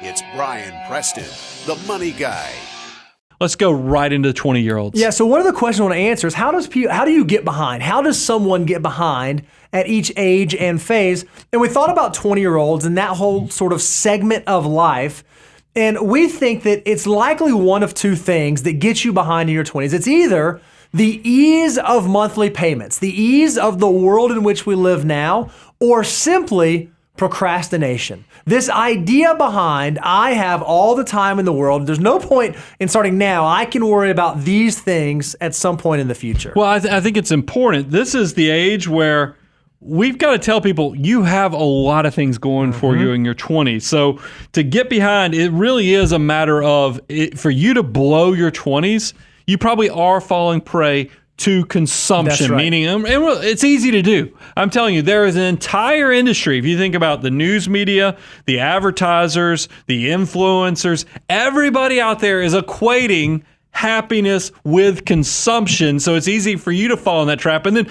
It's Brian Preston, the money guy. Let's go right into 20-year-olds. Yeah, so one of the questions I want to answer is how do you get behind? How does someone get behind at each age and phase? And we thought about 20-year-olds and that whole sort of segment of life. And we think that it's likely one of two things that gets you behind in your 20s. It's either the ease of monthly payments, the ease of the world in which we live now, or simply procrastination. This idea behind, I have all the time in the world, there's no point in starting now, I can worry about these things at some point in the future. Well, I think it's important. This is the age where we've got to tell people you have a lot of things going for you in your 20s. So to get behind, it really is a matter of, for you to blow your 20s, you probably are falling prey to consumption, right. meaning it's easy to do. I'm telling you, there is an entire industry. If you think about the news media, the advertisers, the influencers, everybody out there is equating happiness with consumption. So it's easy for you to fall in that trap. And then,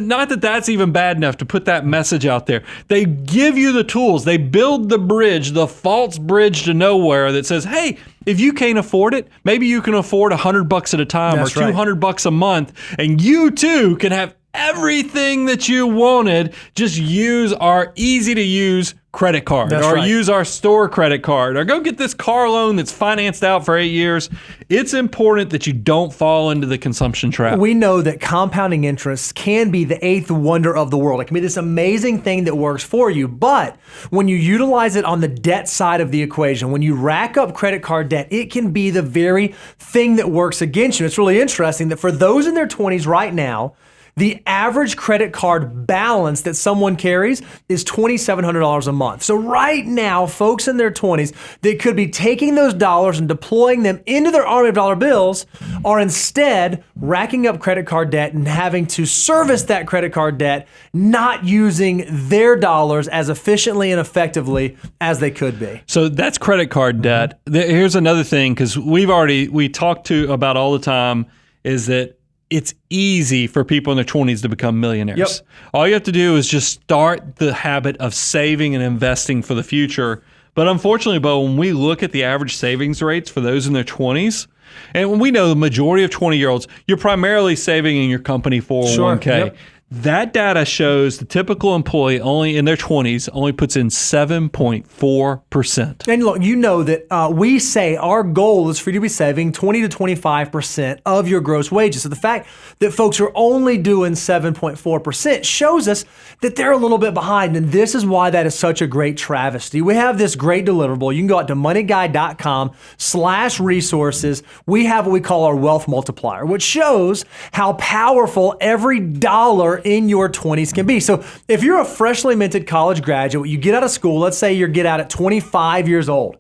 not that that's even bad enough to put that message out there. They give you the tools. They build the bridge, the false bridge to nowhere that says, hey, if you can't afford it, maybe you can afford $100 at a time That's or $200 a month, and you too can have everything that you wanted. Just use our easy to use credit card use our store credit card or go get this car loan that's financed out for 8 years. It's important that you don't fall into the consumption trap. We know that compounding interest can be the eighth wonder of the world. It can be this amazing thing that works for you. But when you utilize it on the debt side of the equation, when you rack up credit card debt, it can be the very thing that works against you. It's really interesting that for those in their 20s right now, the average credit card balance that someone carries is $2,700 a month. So right now, folks in their 20s that could be taking those dollars and deploying them into their army of dollar bills are instead racking up credit card debt and having to service that credit card debt, not using their dollars as efficiently and effectively as they could be. So that's credit card debt. Here's another thing, because we talk about all the time, is that it's easy for people in their 20s to become millionaires. Yep. All you have to do is just start the habit of saving and investing for the future. But unfortunately, Bo, when we look at the average savings rates for those in their 20s, and we know the majority of 20-year-olds, you're primarily saving in your company 401k. Sure. Yep. That data shows the typical employee only in their 20s only puts in 7.4%. And look, you know that we say our goal is for you to be saving 20 to 25% of your gross wages. So the fact that folks are only doing 7.4% shows us that they're a little bit behind. And this is why that is such a great travesty. We have this great deliverable. You can go out to moneyguy.com/resources. We have what we call our wealth multiplier, which shows how powerful every dollar in your 20s can be. So if you're a freshly minted college graduate, you get out of school, let's say you get out at 25 years old,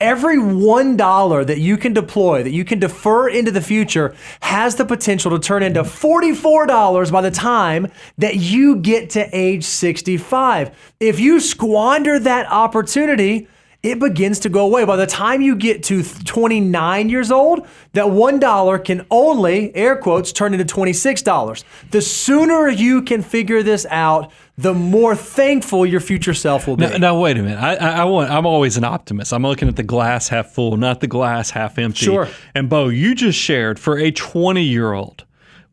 every $1 that you can deploy, that you can defer into the future, has the potential to turn into $44 by the time that you get to age 65. If you squander that opportunity, it begins to go away. By the time you get to 29 years old, that $1 can only, air quotes, turn into $26. The sooner you can figure this out, the more thankful your future self will be. Now wait a minute. I'm always an optimist. I'm looking at the glass half full, not the glass half empty. Sure. And Bo, you just shared for a 20-year-old,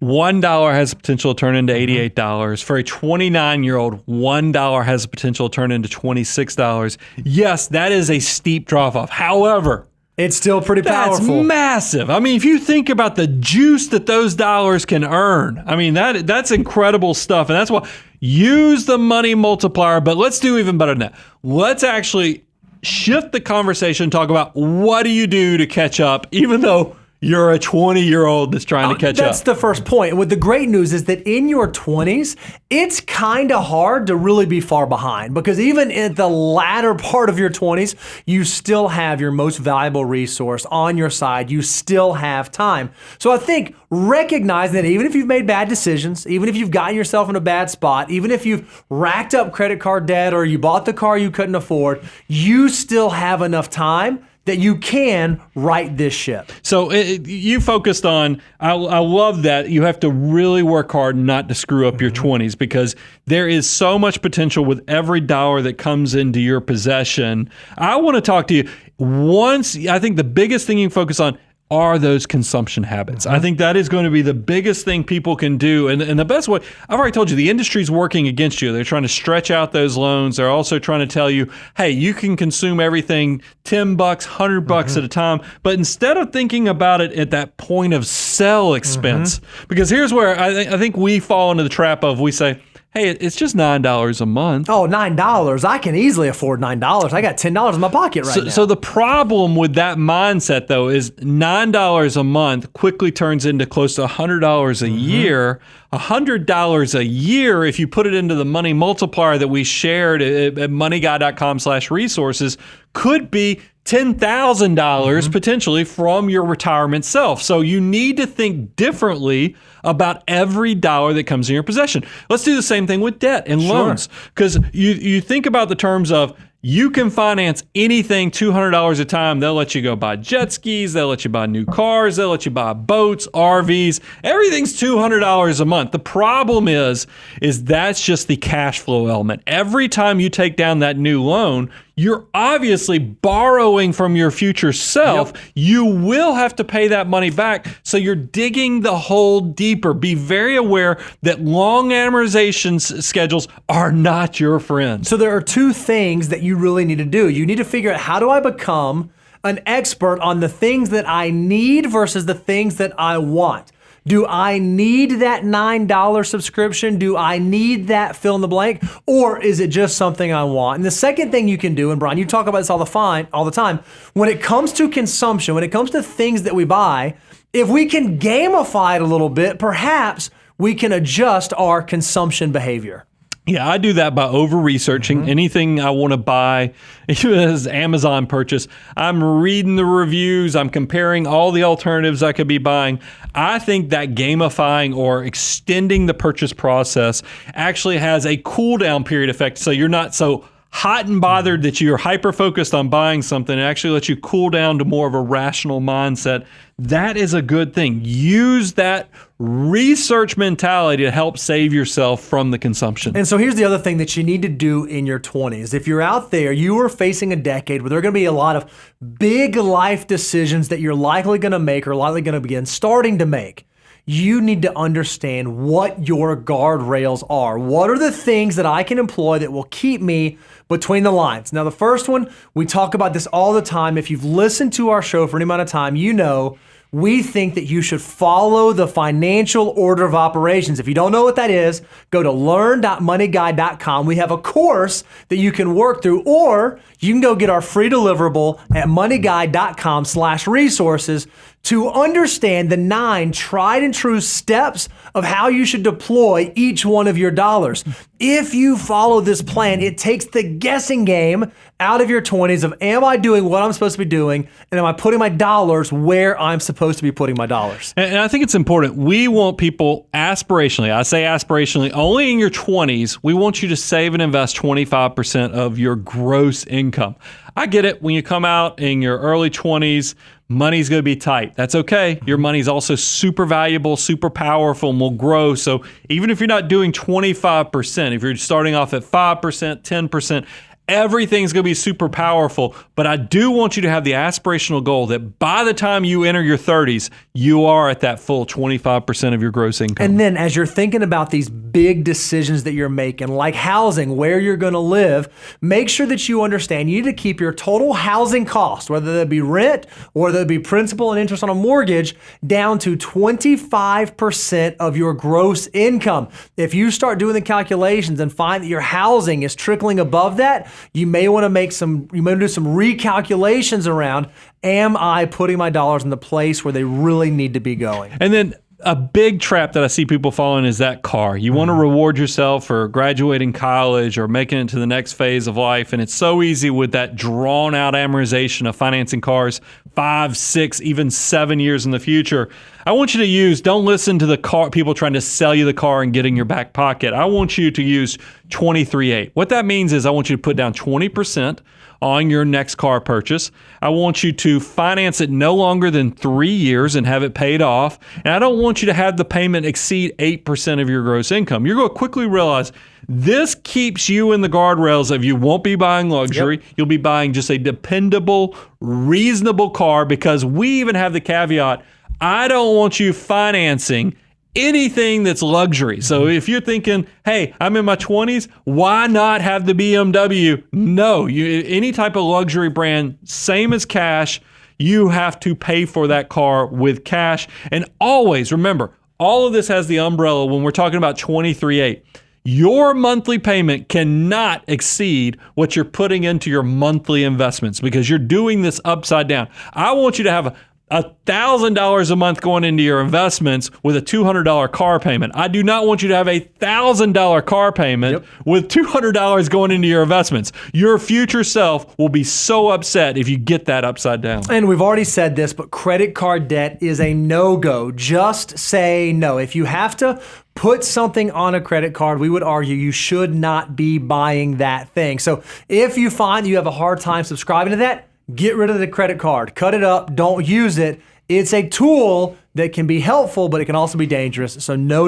$1 has the potential to turn into $88. For a 29-year-old, $1 has the potential to turn into $26. Yes, that is a steep drop-off. However, it's still pretty powerful. That's massive. I mean, if you think about the juice that those dollars can earn, I mean, that's incredible stuff. And that's why use the money multiplier. But let's do even better than that. Let's actually shift the conversation and talk about what do you do to catch up, even though you're a 20-year-old that's trying to catch up. That's the first point. What the great news is that in your 20s, it's kind of hard to really be far behind, because even in the latter part of your 20s, you still have your most valuable resource on your side. You still have time. So I think recognize that even if you've made bad decisions, even if you've gotten yourself in a bad spot, even if you've racked up credit card debt or you bought the car you couldn't afford, you still have enough time that you can right this ship. So you focused on, I love that you have to really work hard not to screw up your 20s, because there is so much potential with every dollar that comes into your possession. I want to talk to you I think the biggest thing you can focus on are those consumption habits. I think that is going to be the biggest thing people can do. And the best way, I've already told you, the industry's working against you. They're trying to stretch out those loans. They're also trying to tell you, hey, you can consume everything $10, $100 at a time. But instead of thinking about it at that point of sell expense, because here's where I think we fall into the trap of, we say, hey, it's just $9 a month. Oh, $9. I can easily afford $9. I got $10 in my pocket right now. So the problem with that mindset, though, is $9 a month quickly turns into close to $100 a year. $100 a year, if you put it into the money multiplier that we shared at moneyguy.com/resources, could be $10,000 potentially from your retirement self. So you need to think differently about every dollar that comes in your possession. Let's do the same thing with debt and loans, because you think about the terms of, you can finance anything $200 a time. They'll let you go buy jet skis. They'll let you buy new cars. They'll let you buy boats, RVs. Everything's $200 a month. The problem is that's just the cash flow element. Every time you take down that new loan, you're obviously borrowing from your future self. You will have to pay that money back. So you're digging the hole deeper. Be very aware that long amortization schedules are not your friends. So there are two things that you really need to do. You need to figure out, how do I become an expert on the things that I need versus the things that I want? Do I need that $9 subscription? Do I need that fill in the blank? Or is it just something I want? And the second thing you can do, and Brian, you talk about this all the time, when it comes to consumption, when it comes to things that we buy, if we can gamify it a little bit, perhaps we can adjust our consumption behavior. Yeah, I do that by over-researching anything I want to buy, even as Amazon purchase. I'm reading the reviews. I'm comparing all the alternatives I could be buying. I think that gamifying or extending the purchase process actually has a cool-down period effect, so you're not so hot and bothered that you're hyper-focused on buying something. It actually lets you cool down to more of a rational mindset. That is a good thing. Use that research mentality to help save yourself from the consumption. And so here's the other thing that you need to do in your 20s. If you're out there, you are facing a decade where there are going to be a lot of big life decisions that you're likely going to make or likely going to begin starting to make. You need to understand what your guardrails are. What are the things that I can employ that will keep me between the lines? Now, the first one, we talk about this all the time. If you've listened to our show for any amount of time, you know we think that you should follow the financial order of operations. If you don't know what that is, go to learn.moneyguy.com. We have a course that you can work through, or you can go get our free deliverable at moneyguy.com/resources to understand the 9 tried and true steps of how you should deploy each one of your dollars. If you follow this plan, it takes the guessing game out of your 20s of, am I doing what I'm supposed to be doing? And am I putting my dollars where I'm supposed to be putting my dollars? And I think it's important. We want people aspirationally, I say aspirationally, only in your 20s, we want you to save and invest 25% of your gross income. I get it. When you come out in your early 20s, money's going to be tight. That's okay. Your money's also super valuable, super powerful, and will grow. So even if you're not doing 25%, if you're starting off at 5%, 10%, everything's going to be super powerful. But I do want you to have the aspirational goal that by the time you enter your 30s, you are at that full 25% of your gross income. And then as you're thinking about these big decisions that you're making, like housing, where you're going to live, make sure that you understand you need to keep your total housing cost, whether that be rent or that be principal and interest on a mortgage, down to 25% of your gross income. If you start doing the calculations and find that your housing is trickling above that, you may want to do some recalculations around, am I putting my dollars in the place where they really need to be going? And then a big trap that I see people falling is that car. You want to reward yourself for graduating college or making it to the next phase of life. And it's so easy with that drawn out amortization of financing cars 5, 6, even 7 years in the future. I want you to use, don't listen to the car people trying to sell you the car and get in your back pocket. I want you to use 23/8. What that means is I want you to put down 20% on your next car purchase. I want you to finance it no longer than 3 years and have it paid off. And I don't want you to have the payment exceed 8% of your gross income. You're going to quickly realize this keeps you in the guardrails of you won't be buying luxury. Yep. You'll be buying just a dependable, reasonable car, because we even have the caveat, I don't want you financing anything that's luxury. So if you're thinking, hey, I'm in my 20s, why not have the BMW? No, any type of luxury brand, same as cash, you have to pay for that car with cash. And always remember, all of this has the umbrella when we're talking about 23/8. Your monthly payment cannot exceed what you're putting into your monthly investments, because you're doing this upside down. I want you to have $1,000 a month going into your investments with a $200 car payment. I do not want you to have a $1,000 car payment with $200 going into your investments. Your future self will be so upset if you get that upside down. And we've already said this, but credit card debt is a no-go. Just say no. If you have to put something on a credit card, we would argue you should not be buying that thing. So if you find you have a hard time subscribing to that, get rid of the credit card. Cut it up. Don't use it. It's a tool that can be helpful, but it can also be dangerous. So no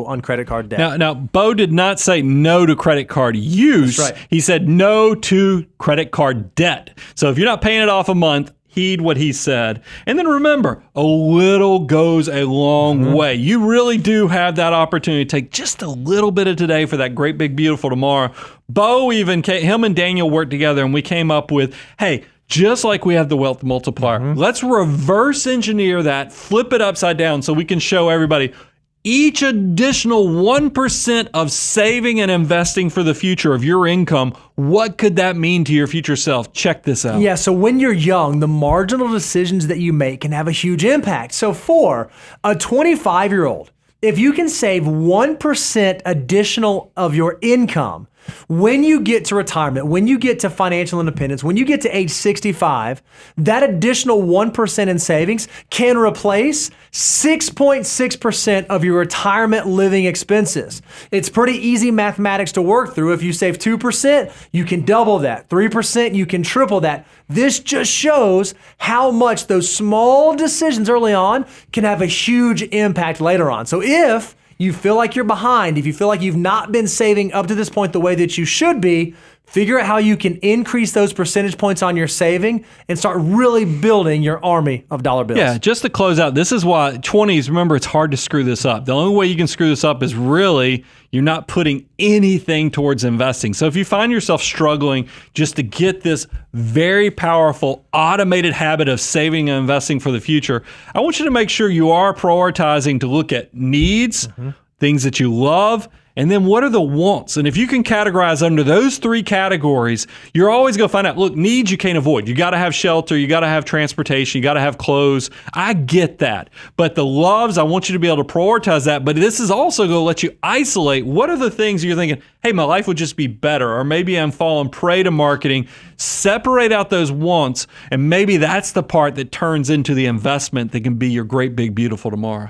on credit card debt. Now, Bo did not say no to credit card use. That's right. He said no to credit card debt. So if you're not paying it off a month, heed what he said. And then remember, a little goes a long way. You really do have that opportunity to take just a little bit of today for that great, big, beautiful tomorrow. Bo him and Daniel worked together, and we came up with, hey, just like we have the wealth multiplier, let's reverse engineer that, flip it upside down so we can show everybody each additional 1% of saving and investing for the future of your income. What could that mean to your future self? Check this out. Yeah, so when you're young, the marginal decisions that you make can have a huge impact. So for a 25-year-old, if you can save 1% additional of your income, when you get to retirement, when you get to financial independence, when you get to age 65, that additional 1% in savings can replace 6.6% of your retirement living expenses. It's pretty easy mathematics to work through. If you save 2%, you can double that. 3%, you can triple that. This just shows how much those small decisions early on can have a huge impact later on. So if you feel like you're behind, if you feel like you've not been saving up to this point the way that you should be, figure out how you can increase those percentage points on your saving and start really building your army of dollar bills. Yeah, just to close out, this is why 20s, remember, it's hard to screw this up. The only way you can screw this up is really you're not putting anything towards investing. So if you find yourself struggling just to get this very powerful automated habit of saving and investing for the future, I want you to make sure you are prioritizing to look at needs, things that you love, and then what are the wants? And if you can categorize under those three categories, you're always going to find out, look, needs you can't avoid. You got to have shelter. You got to have transportation. You got to have clothes. I get that. But the loves, I want you to be able to prioritize that. But this is also going to let you isolate what are the things you're thinking, hey, my life would just be better. Or maybe I'm falling prey to marketing. Separate out those wants. And maybe that's the part that turns into the investment that can be your great, big, beautiful tomorrow.